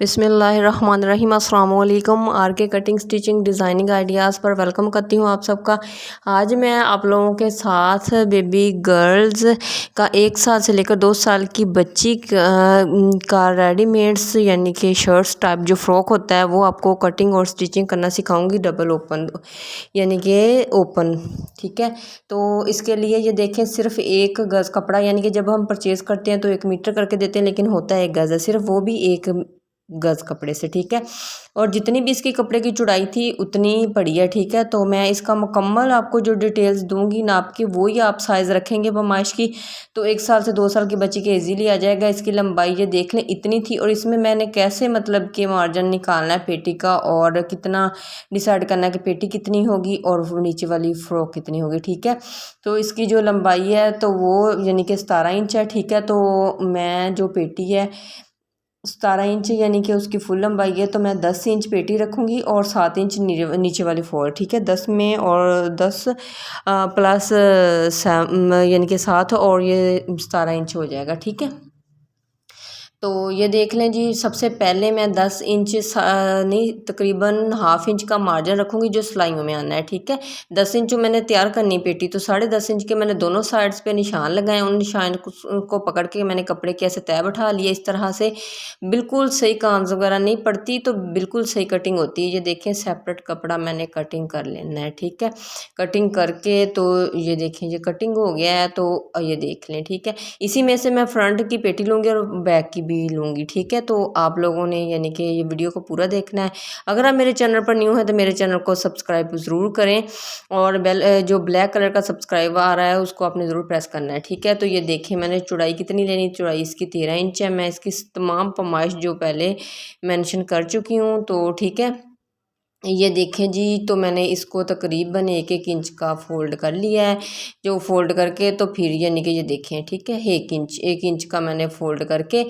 बिस्मिल्लाहिर्रहमानिर्रहीम अस्सलाम वालेकुम। आर के कटिंग स्टिचिंग डिज़ाइनिंग आइडियाज़ पर वेलकम करती हूँ आप सबका। आज मैं आप लोगों के साथ बेबी गर्ल्स का 1 साल से लेकर 2 साल की बच्ची का रेडीमेड्स यानी कि शर्ट्स टाइप जो फ्रॉक होता है वो आपको कटिंग और स्टिचिंग करना सिखाऊंगी, डबल ओपन यानी कि ओपन। ठीक है, तो इसके लिए ये देखें, सिर्फ 1 गज़ कपड़ा, यानी कि जब हम परचेज़ करते हैं तो 1 मीटर करके देते हैं, लेकिन होता है 1 गज़ है, सिर्फ वो भी 1 गज़ कपड़े से। ठीक है, और जितनी भी इसकी कपड़े की चौड़ाई थी उतनी पड़ी है। ठीक है, तो मैं इसका मुकम्मल आपको जो डिटेल्स दूंगी नाप की, वो ही आप साइज़ रखेंगे पैमाइश की, तो 1 साल से 2 साल की बच्ची के इजीली आ जाएगा। इसकी लंबाई ये देख लें इतनी थी, और इसमें मैंने कैसे मतलब कि मार्जिन निकालना है पेटी का, और कितना डिसाइड करना है कि पेटी कितनी होगी और नीचे वाली फ्रॉक कितनी होगी। ठीक है, तो इसकी जो लंबाई है तो वो यानी कि 17 इंच है। ठीक है, तो मैं जो पेटी है 17 इंच यानी कि उसकी फुल लंबाई है, तो मैं 10 इंच पेटी रखूँगी और 7 इंच नीचे वाली फोल्ड। ठीक है, 10 में और 10 प्लस यानी कि 7, और ये 17 इंच हो जाएगा। ठीक है, तो ये देख लें जी, सबसे पहले मैं 10 इंच नहीं, तकरीबन हाफ इंच का मार्जिन रखूँगी जो सिलाइयों में आना है। ठीक है, 10 इंच जो मैंने तैयार करनी पेटी, तो 10.5 इंच के मैंने दोनों साइड्स पे निशान लगाए। उन निशान को पकड़ के मैंने कपड़े के ऐसे तय बैठा लिए इस तरह से। बिल्कुल सही कांज वगैरह नहीं पड़ती, तो बिल्कुल सही कटिंग होती है। ये देखें, सेपरेट कपड़ा मैंने कटिंग कर लेना है। ठीक है, कटिंग करके तो ये देखें, ये कटिंग हो गया है, तो ये देख लें। ठीक है, इसी में से मैं फ्रंट की पेटी लूँगी और बैक की भी लूँगी। ठीक है, तो आप लोगों ने यानी कि ये वीडियो को पूरा देखना है। अगर आप मेरे चैनल पर न्यू हैं तो मेरे चैनल को सब्सक्राइब ज़रूर करें, और जो ब्लैक कलर का सब्सक्राइब आ रहा है उसको आपने ज़रूर प्रेस करना है। ठीक है, तो ये देखें, मैंने चौड़ाई कितनी लेनी, चौड़ाई इसकी 13 इंच है। मैं इसकी तमाम पैमाइश जो पहले मेंशन कर चुकी हूँ, तो ठीक है, ये देखें जी, तो मैंने इसको तकरीबन 1-1 इंच का फ़ोल्ड कर लिया है। जो फ़ोल्ड करके तो फिर यानी कि ये देखें, ठीक है, 1 इंच का मैंने फ़ोल्ड करके,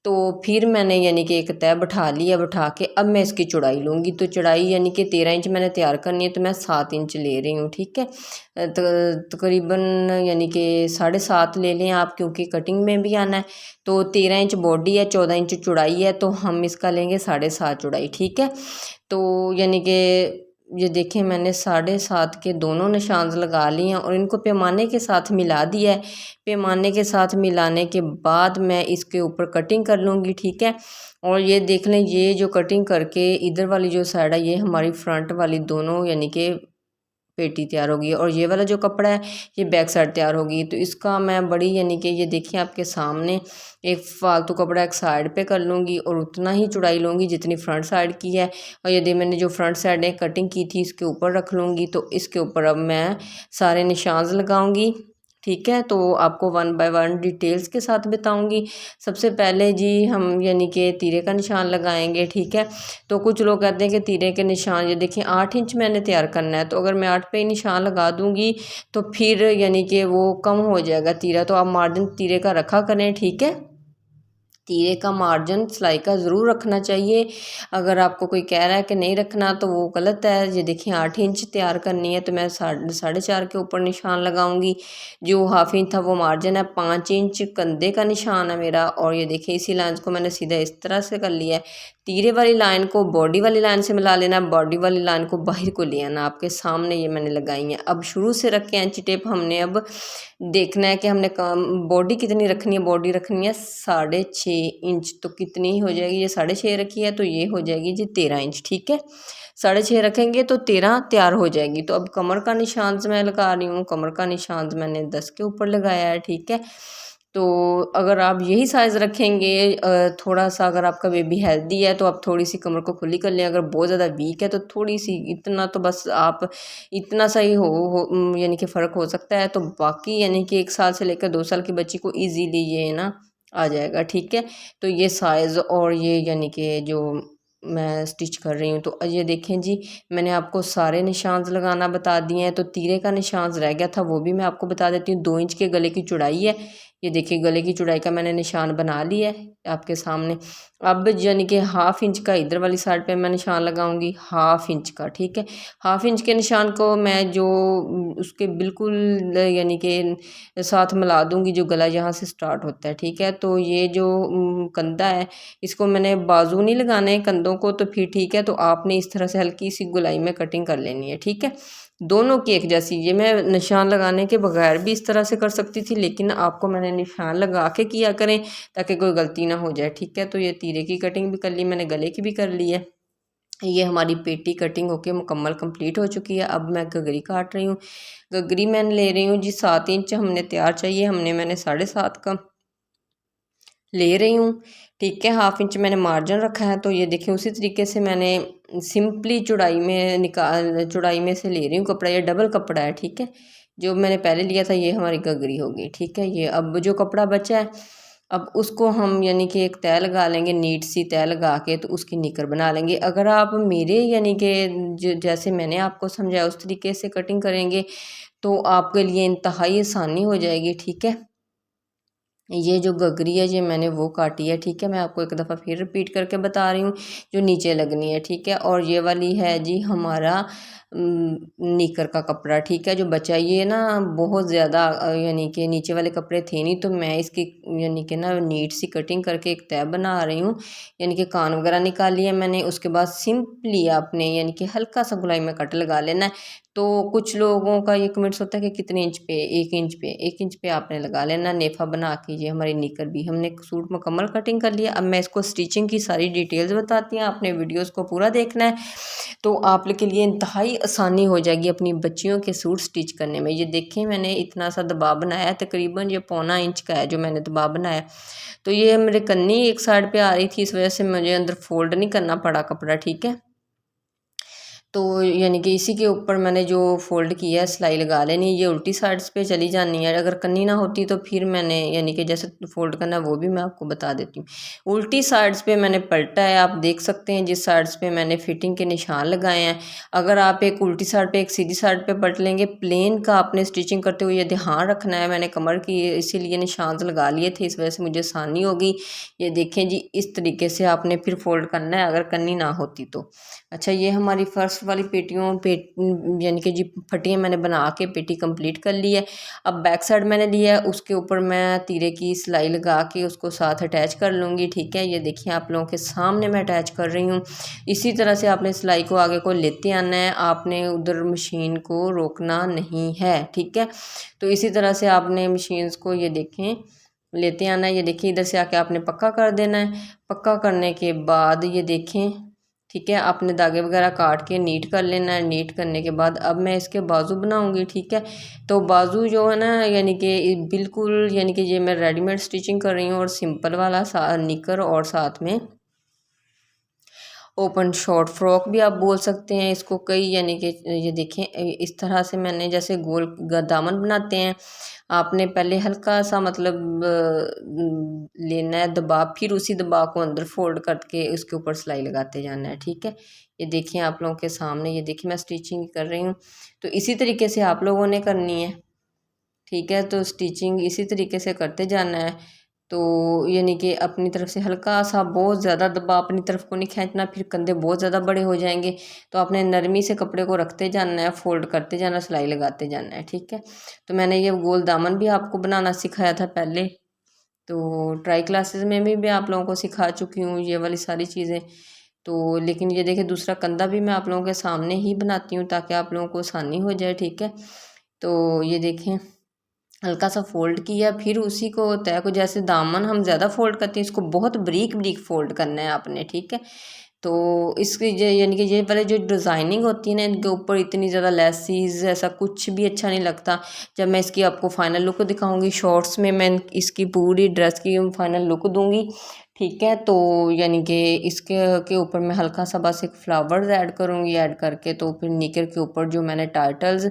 तो फिर मैंने यानी कि एक तय बैठा लिया। बैठा के अब मैं इसकी चौड़ाई लूँगी, तो चौड़ाई यानी कि 13 इंच मैंने तैयार करनी है, तो मैं 7 इंच ले रही हूँ। ठीक है, तकरीबन यानी कि 7.5 ले लें आप, क्योंकि कटिंग में भी आना है। तो 13 इंच बॉडी है, 14 इंच चौड़ाई है, तो हम इसका लेंगे 7.5 चौड़ाई। ठीक है, तो यानी कि ये देखें, मैंने 7.5 के दोनों निशान लगा लिए हैं और इनको पैमाने के साथ मिला दिया है। पैमाने के साथ मिलाने के बाद मैं इसके ऊपर कटिंग कर लूँगी। ठीक है, और ये देख लें, ये जो कटिंग करके इधर वाली जो साइड है, ये हमारी फ्रंट वाली दोनों यानी कि पेटी तैयार होगी, और ये वाला जो कपड़ा है ये बैक साइड तैयार होगी। तो इसका मैं बड़ी यानी कि ये देखिए आपके सामने, एक फालतू कपड़ा एक साइड पे कर लूँगी और उतना ही चौड़ाई लूँगी जितनी फ्रंट साइड की है, और यदि मैंने जो फ्रंट साइड है कटिंग की थी इसके ऊपर रख लूँगी। तो इसके ऊपर अब मैं सारे निशान लगाऊँगी। ठीक है, तो आपको 1 बाय 1 डिटेल्स के साथ बताऊँगी। सबसे पहले जी हम यानी कि तीरे का निशान लगाएंगे। ठीक है, तो कुछ लोग कहते हैं कि तीरे के निशान, ये देखिए 8 इंच मैंने तैयार करना है, तो अगर मैं 8 पे ही निशान लगा दूंगी तो फिर यानी कि वो कम हो जाएगा तीरा, तो आप मार्जिन तीरे का रखा करें। ठीक है, तीरे का मार्जिन सिलाई का ज़रूर रखना चाहिए। अगर आपको कोई कह रहा है कि नहीं रखना तो वो गलत है। ये देखिए 8 इंच तैयार करनी है, तो मैं 4.5 के ऊपर निशान लगाऊंगी। जो हाफ इंच था वो मार्जिन है। 5 इंच कंधे का निशान है मेरा, और ये देखिए इसी लाइन को मैंने सीधा इस तरह से कर लिया है। तीरे वाली लाइन को बॉडी वाली लाइन से मिला लेना, बॉडी वाली लाइन को बाहर को ले आना। आपके सामने ये मैंने लगाई है। अब शुरू से रख के इंच टेप हमने अब देखना है कि हमने बॉडी कितनी रखनी है। बॉडी रखनी है 6.5 इंच, तो कितनी हो जाएगी, ये 6.5 रखी है तो ये हो जाएगी जी 13 इंच। ठीक है, 6.5 रखेंगे तो 13 तैयार हो जाएगी। तो अब कमर का निशान मैं लगा रही हूँ। कमर का निशान मैंने 10 के ऊपर लगाया है। ठीक है, तो अगर आप यही साइज़ रखेंगे, थोड़ा सा अगर आपका बेबी हेल्दी है तो आप थोड़ी सी कमर को खुली कर लें। अगर बहुत ज़्यादा वीक है तो थोड़ी सी, इतना तो बस आप इतना सा ही यानी कि फ़र्क हो सकता है। तो बाकी यानी कि 1 साल से लेकर 2 साल की बच्ची को इजीली ये ना आ जाएगा। ठीक है, तो ये साइज़ और ये यानी कि जो मैं स्टिच कर रही हूँ, तो ये देखें जी, मैंने आपको सारे निशान लगाना बता दिए हैं। तो तीरे का निशान रह गया था, वो भी मैं आपको बता देती हूँ। 2 इंच के गले की चौड़ाई है, ये देखिए गले की चौड़ाई का मैंने निशान बना लिया है आपके सामने। अब यानी कि 1/2 इंच का इधर वाली साइड पे मैं निशान लगाऊंगी, 1/2 इंच का, ठीक है। 1/2 इंच के निशान को मैं जो उसके बिल्कुल यानी कि साथ मिला दूंगी, जो गला यहाँ से स्टार्ट होता है, ठीक है। तो ये जो कंधा है इसको मैंने बाजू नहीं लगाने कंधों को, तो फिर ठीक है। तो आपने इस तरह से हल्की सी गोलाई में कटिंग कर लेनी है, ठीक है। दोनों की एक जैसी, ये मैं निशान लगाने के बगैर भी इस तरह से कर सकती थी, लेकिन आपको मैंने निशान लगा के किया करें ताकि कोई गलती ना हो जाए, ठीक है। तो ये तीरे की कटिंग भी कर ली मैंने, गले की भी कर ली है। ये हमारी पेटी कटिंग होके मुकम्मल कंप्लीट हो चुकी है। अब मैं गगरी काट रही हूँ। गगरी मैं ले रही हूँ जी 7 इंच हमने तैयार चाहिए, मैंने 7.5 का ले रही हूँ, ठीक है। 1/2 इंच मैंने मार्जिन रखा है। तो ये देखिए उसी तरीके से मैंने सिंपली चौड़ाई में से ले रही हूँ कपड़ा। ये डबल कपड़ा है, ठीक है। जो मैंने पहले लिया था ये हमारी गगरी होगी, ठीक है। ये अब जो कपड़ा बचा है अब उसको हम यानी कि एक तय लगा लेंगे, नीट सी तय लगा के तो उसकी निकर बना लेंगे। अगर आप मेरे यानी कि जैसे मैंने आपको समझाया उस तरीके से कटिंग करेंगे तो आपके लिए इंतहाई आसानी हो जाएगी, ठीक है। ये जो गगरी है ये मैंने वो काटी है, ठीक है। मैं आपको एक दफ़ा फिर रिपीट करके बता रही हूँ, जो नीचे लगनी है, ठीक है। और ये वाली है जी हमारा निकर का कपड़ा, ठीक है। जो बचा ये ना बहुत ज़्यादा यानी कि नीचे वाले कपड़े थे नहीं, तो मैं इसकी यानी कि ना नीट सी कटिंग करके एक तय बना रही हूँ। यानी कि कान वगैरह निकाल लिया मैंने। उसके बाद सिंपली आपने यानी कि हल्का सा गुलाई में कट लगा लेना है। तो कुछ लोगों का ये कमेंट्स होता है कि कितने इंच पे, 1 इंच पे आपने लगा लेना नेफा बना के। ये हमारी निकर भी हमने सूट मुकम्मल कटिंग कर लिया। अब मैं इसको स्टिचिंग की सारी डिटेल्स बताती हूँ, आपने वीडियोस को पूरा देखना है तो आप के लिए इंतहाई आसानी हो जाएगी अपनी बच्चियों के सूट स्टिच करने में। ये देखें मैंने इतना सा दबाव बनाया है, तकरीबन ये 1/4 इंच का है जो मैंने दबाव बनाया। तो ये मेरे कन्नी एक साइड पे आ रही थी, इस वजह से मुझे अंदर फोल्ड नहीं करना पड़ा कपड़ा, ठीक है। तो यानी कि इसी के ऊपर मैंने जो फ़ोल्ड किया है सिलाई लगा लेनी, ये उल्टी साइड्स पे चली जानी है। अगर कन्नी ना होती तो फिर मैंने यानी कि जैसे फ़ोल्ड करना है वो भी मैं आपको बता देती हूँ। उल्टी साइड्स पे मैंने पलटा है, आप देख सकते हैं जिस साइड्स पे मैंने फिटिंग के निशान लगाए हैं। अगर आप एक उल्टी साइड पे एक सीधी साइड पे पलट लेंगे, प्लेन का आपने स्टिचिंग करते हुए ये ध्यान रखना है। मैंने कमर की इसीलिए निशान लगा लिए थे, इस वजह से मुझे आसानी होगी। ये देखें जी इस तरीके से आपने फिर फ़ोल्ड करना है अगर कन्नी ना होती तो। अच्छा ये हमारी फर्स्ट वाली यानी कि जी फटियाँ मैंने बना के पेटी कंप्लीट कर ली है। अब बैक साइड मैंने लिया है, उसके ऊपर मैं तीरे की सिलाई लगा के उसको साथ अटैच कर लूँगी, ठीक है। ये देखिए आप लोगों के सामने मैं अटैच कर रही हूँ। इसी तरह से आपने सिलाई को आगे को लेते आना है, आपने उधर मशीन को रोकना नहीं है, ठीक है। तो इसी तरह से आपने मशीन्स को ये देखें लेते आना है। ये देखिए इधर से आके आपने पक्का कर देना है। पक्का करने के बाद ये देखें, ठीक है, आपने धागे वगैरह काट के नीट कर लेना है। नीट करने के बाद अब मैं इसके बाजू बनाऊंगी, ठीक है। तो बाजू जो है ना यानी कि बिल्कुल यानी कि ये मैं रेडीमेड स्टिचिंग कर रही हूँ और सिंपल वाला निकर और साथ में ओपन शॉर्ट फ्रॉक भी आप बोल सकते हैं इसको। कई यानी कि ये देखें इस तरह से मैंने जैसे गोल दामन बनाते हैं, आपने पहले हल्का सा मतलब लेना है दबाव, फिर उसी दबाव को अंदर फोल्ड करके उसके ऊपर सिलाई लगाते जाना है, ठीक है। ये देखिए आप लोगों के सामने, ये देखिए मैं स्टिचिंग कर रही हूँ। तो इसी तरीके से आप लोगों ने करनी है, ठीक है। तो स्टिचिंग इसी तरीके से करते जाना है। तो यानी कि अपनी तरफ से हल्का सा, बहुत ज़्यादा दबाव अपनी तरफ को नहीं खींचना, फिर कंधे बहुत ज़्यादा बड़े हो जाएंगे। तो आपने नरमी से कपड़े को रखते जाना है, फोल्ड करते जाना, सिलाई लगाते जाना है, ठीक है। तो मैंने ये गोल दामन भी आपको बनाना सिखाया था पहले, तो ट्राई क्लासेस में भी आप लोगों को सिखा चुकी हूँ ये वाली सारी चीज़ें। तो लेकिन ये देखिए दूसरा कंधा भी मैं आप लोगों के सामने ही बनाती हूँ ताकि आप लोगों को आसानी हो जाए, ठीक है। तो ये देखें हल्का सा फोल्ड किया, फिर उसी को तय को जैसे दामन हम ज़्यादा फोल्ड करते हैं, इसको बहुत बारीक बारीक फोल्ड करना है आपने, ठीक है। तो इसकी यानी कि ये वाले जो डिज़ाइनिंग होती है ना, इनके ऊपर इतनी ज़्यादा लेसिस ऐसा कुछ भी अच्छा नहीं लगता। जब मैं इसकी आपको फाइनल लुक दिखाऊंगी शॉर्ट्स में, मैं इसकी पूरी ड्रेस की फाइनल लुक दूंगी, ठीक है। तो यानी कि इसके के ऊपर मैं हल्का सा बस एक फ्लावर्स ऐड करूँगी, ऐड करके तो फिर निकर के ऊपर जो मैंने टाइटल्स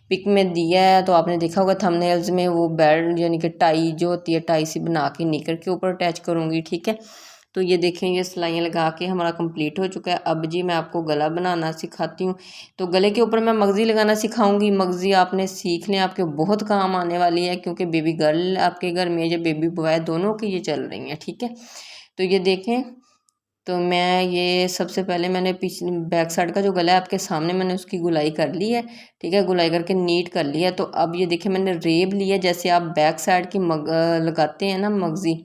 पिक में दिया है, तो आपने देखा होगा थंबनेल्स में, वो बेल्ट यानी कि टाई जो होती है टाई सी बना के निकर के ऊपर अटैच करूँगी, ठीक है। तो ये देखें ये सिलाइयाँ लगा के हमारा कंप्लीट हो चुका है। अब जी मैं आपको गला बनाना सिखाती हूँ। तो गले के ऊपर मैं मगज़ी लगाना सिखाऊंगी। मगज़ी आपने सीख लें, आपके बहुत काम आने वाली है, क्योंकि बेबी गर्ल आपके घर में या बेबी बॉय दोनों की ये चल रही हैं, ठीक है। तो ये देखें, तो मैं ये सबसे पहले मैंने पीछे बैक साइड का जो गला है आपके सामने मैंने उसकी गुलाई कर ली है, ठीक है, गुलाई करके नीट कर लिया। तो अब ये देखिए मैंने रेब लिया, जैसे आप बैक साइड की लगाते हैं ना मगज़ी,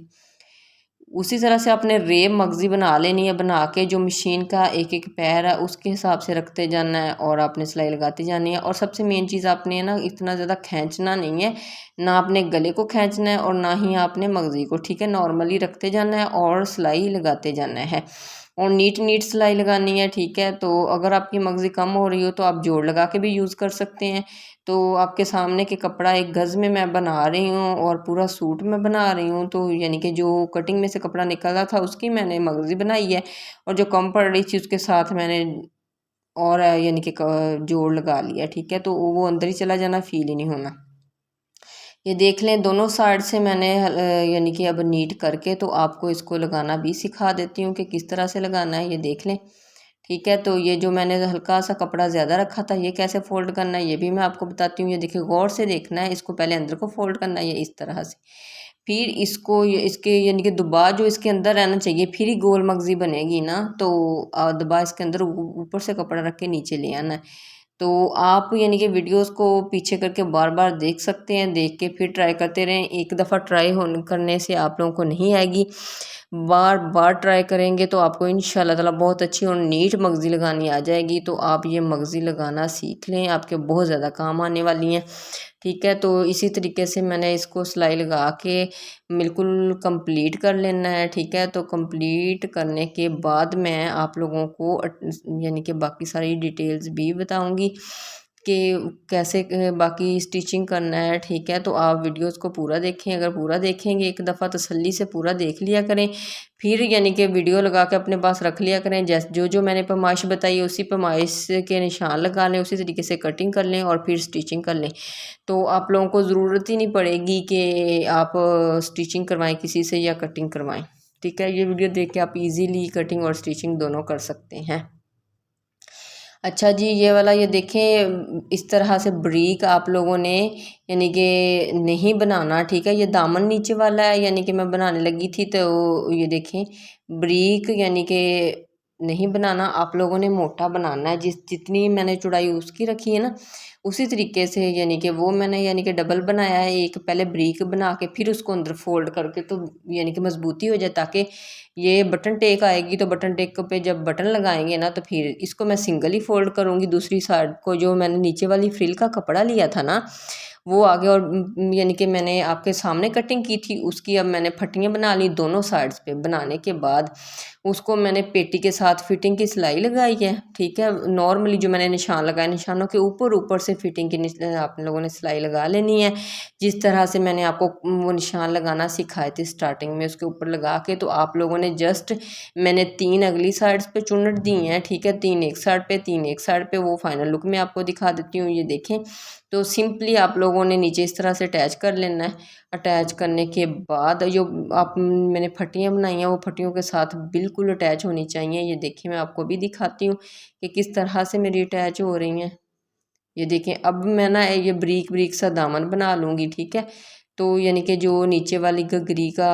उसी तरह से आपने रेब मगज़ी बना लेनी है। बना के जो मशीन का एक एक पैर है उसके हिसाब से रखते जाना है और आपने सिलाई लगाती जानी है। और सबसे मेन चीज़ आपने ना इतना ज़्यादा खींचना नहीं है, ना आपने गले को खींचना है और ना ही आपने मगज़ी को, ठीक है। नॉर्मली रखते जाना है और सिलाई लगाते जाना है और नीट नीट सिलाई लगानी है, ठीक है। तो अगर आपकी मगज़ी कम हो रही हो तो आप जोड़ लगा के भी यूज़ कर सकते हैं। तो आपके सामने के कपड़ा एक गज़ में मैं बना रही हूँ और पूरा सूट में बना रही हूँ, तो यानी कि जो कटिंग में से कपड़ा निकला था उसकी मैंने मगज़ी बनाई है और जो कम पड़ रही थी उसके साथ मैंने और यानी कि जोड़ लगा लिया, ठीक है। तो वो अंदर ही चला जाना, फील ही नहीं होना। ये देख लें दोनों साइड से मैंने यानी कि अब नीट करके तो आपको इसको लगाना भी सिखा देती हूँ कि किस तरह से लगाना है। ये देख लें, ठीक है। तो ये जो मैंने हल्का सा कपड़ा ज़्यादा रखा था ये कैसे फ़ोल्ड करना है ये भी मैं आपको बताती हूँ। ये देखिए गौर से देखना है, इसको पहले अंदर को फ़ोल्ड करना है ये इस तरह से, फिर इसको ये इसके यानी कि दुबा जो इसके अंदर रहना चाहिए, फिर ही गोल मगज़ी बनेगी ना। तो दुबा इसके अंदर ऊपर से कपड़ा रख के नीचे ले आना है। तो आप यानी कि वीडियोस को पीछे करके बार बार देख सकते हैं, देख के फिर ट्राई करते रहें। एक दफ़ा ट्राई होने करने से आप लोगों को नहीं आएगी, बार बार ट्राई करेंगे तो आपको इंशाल्लाह ताला बहुत अच्छी और नीट मगज़ी लगानी आ जाएगी। तो आप ये मगज़ी लगाना सीख लें, आपके बहुत ज़्यादा काम आने वाली हैं, ठीक है। तो इसी तरीके से मैंने इसको सिलाई लगा के बिल्कुल कंप्लीट कर लेना है, ठीक है। तो कंप्लीट करने के बाद मैं आप लोगों को यानी कि बाकी सारी डिटेल्स भी बताऊंगी कि कैसे बाकी स्टिचिंग करना है, ठीक है। तो आप वीडियोस को पूरा देखें, अगर पूरा देखेंगे एक दफ़ा तसल्ली से पूरा देख लिया करें, फिर यानी कि वीडियो लगा के अपने पास रख लिया करें। जैसे जो जो मैंने पैमाइश बताई है उसी पैमाइश के निशान लगा लें, उसी तरीके से कटिंग कर लें और फिर स्टिचिंग कर लें। तो आप लोगों को ज़रूरत ही नहीं पड़ेगी कि आप स्टिचिंग करवाएं किसी से या कटिंग करवाएं, ठीक है। ये वीडियो देख के आप इजीली कटिंग और स्टिचिंग दोनों कर सकते हैं। अच्छा जी, ये वाला ये देखें इस तरह से ब्रीक आप लोगों ने यानी कि नहीं बनाना, ठीक है। ये दामन नीचे वाला है, यानी कि मैं बनाने लगी थी तो ये देखें ब्रीक यानी कि नहीं बनाना, आप लोगों ने मोटा बनाना है। जितनी मैंने चौड़ाई उसकी रखी है ना उसी तरीके से, यानी कि वो मैंने यानी कि डबल बनाया है। एक पहले ब्रीक बना के फिर उसको अंदर फोल्ड करके, तो यानी कि मजबूती हो जाए, ताकि ये बटन टेक आएगी तो बटन टेक पे जब बटन लगाएंगे ना तो फिर इसको मैं सिंगल ही फोल्ड करूँगी। दूसरी साइड को जो मैंने नीचे वाली फ्रिल का कपड़ा लिया था ना वो आगे, और यानी कि मैंने आपके सामने कटिंग की थी उसकी अब मैंने फटियाँ बना ली दोनों साइड्स पे। बनाने के बाद उसको मैंने पेटी के साथ फिटिंग की सिलाई लगाई है, ठीक है। नॉर्मली जो मैंने निशान लगाए, निशानों के ऊपर ऊपर से फिटिंग की आप लोगों ने सिलाई लगा लेनी है। जिस तरह से मैंने आपको वो निशान लगाना सिखाए थे स्टार्टिंग में, उसके ऊपर लगा के तो आप लोगों ने जस्ट मैंने 3 अगली साइड्स पे चुन्नट दी हैं, ठीक है। 3 एक साइड पे 3 एक साइड पे, वो फाइनल लुक में आपको दिखा देती हूँ। ये देखें, तो सिंपली आप लोगों ने नीचे इस तरह से अटैच कर लेना है। अटैच करने के बाद जो आप मैंने फटियाँ बनाई हैं वो फटियों के साथ बिल्कुल अटैच होनी चाहिए। ये देखिए मैं आपको भी दिखाती हूँ कि किस तरह से मेरी अटैच हो रही हैं। ये देखें, अब मैं ना ये ब्रीक ब्रीक सा दामन बना लूँगी, ठीक है। तो यानी कि जो नीचे वाली घघरी का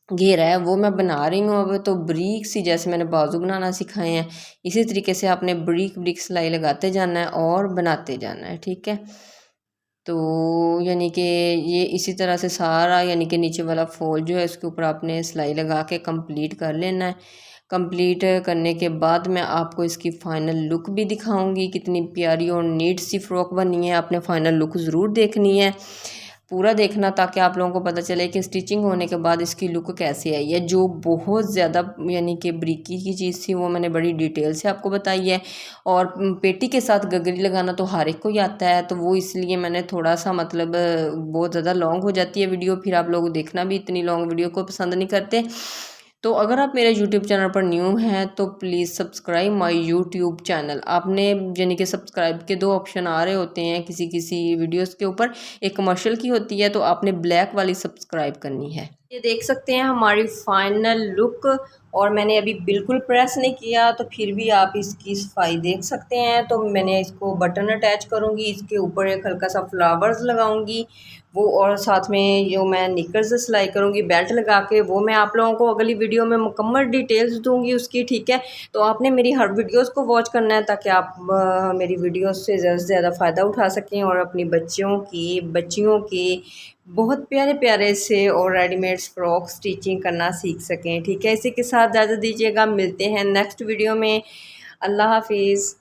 घेरा है वो मैं बना रही हूँ अब। तो ब्रीक सी जैसे मैंने बाजू बनाना सिखाए हैं इसी तरीके से आपने ब्रीक ब्रीक सिलाई लगाते जाना है और बनाते जाना है, ठीक है। तो यानी कि ये इसी तरह से सारा यानी कि नीचे वाला फोल्ड जो है उसके ऊपर आपने सिलाई लगा के कंप्लीट कर लेना है। कंप्लीट करने के बाद मैं आपको इसकी फ़ाइनल लुक भी दिखाऊंगी, कितनी प्यारी और नीट सी फ़्रॉक बनी है। आपने फ़ाइनल लुक ज़रूर देखनी है, पूरा देखना, ताकि आप लोगों को पता चले कि स्टिचिंग होने के बाद इसकी लुक कैसे आई है। जो बहुत ज़्यादा यानी कि ब्रीकी की चीज़ थी वो मैंने बड़ी डिटेल से आपको बताई है। और पेटी के साथ गगरी लगाना तो हर एक को ही आता है, तो वो इसलिए मैंने थोड़ा सा मतलब बहुत ज़्यादा लॉन्ग हो जाती है वीडियो, फिर आप लोग देखना भी इतनी लॉन्ग वीडियो को पसंद नहीं करते। तो अगर आप मेरे यूट्यूब चैनल पर न्यू हैं तो please subscribe my YouTube channel. आपने यानी कि सब्सक्राइब के 2 ऑप्शन आ रहे होते हैं किसी किसी वीडियोस के ऊपर, एक कमर्शियल की होती है तो आपने ब्लैक वाली सब्सक्राइब करनी है। ये देख सकते हैं हमारी फाइनल लुक। और मैंने अभी बिल्कुल प्रेस नहीं किया, तो फिर भी आप इसकी सफाई देख सकते हैं। तो मैंने इसको बटन अटैच करूँगी, इसके ऊपर एक हल्का सा फ्लावर्स लगाऊंगी वो, और साथ में जो मैं निकर्स सिलाई करूँगी बेल्ट लगा के, वो मैं आप लोगों को अगली वीडियो में मुकम्मल डिटेल्स दूँगी उसकी, ठीक है। तो आपने मेरी हर वीडियोस को वॉच करना है ताकि आप मेरी वीडियोस से ज़्यादा से ज़्यादा फ़ायदा उठा सकें और अपनी बच्चियों की बहुत प्यारे प्यारे से और रेडीमेड्स फ्रॉक स्टिचिंग करना सीख सकें, ठीक है। इसी के साथ इजाज़त दीजिएगा, मिलते हैं नेक्स्ट वीडियो में। अल्लाह हाफिज़।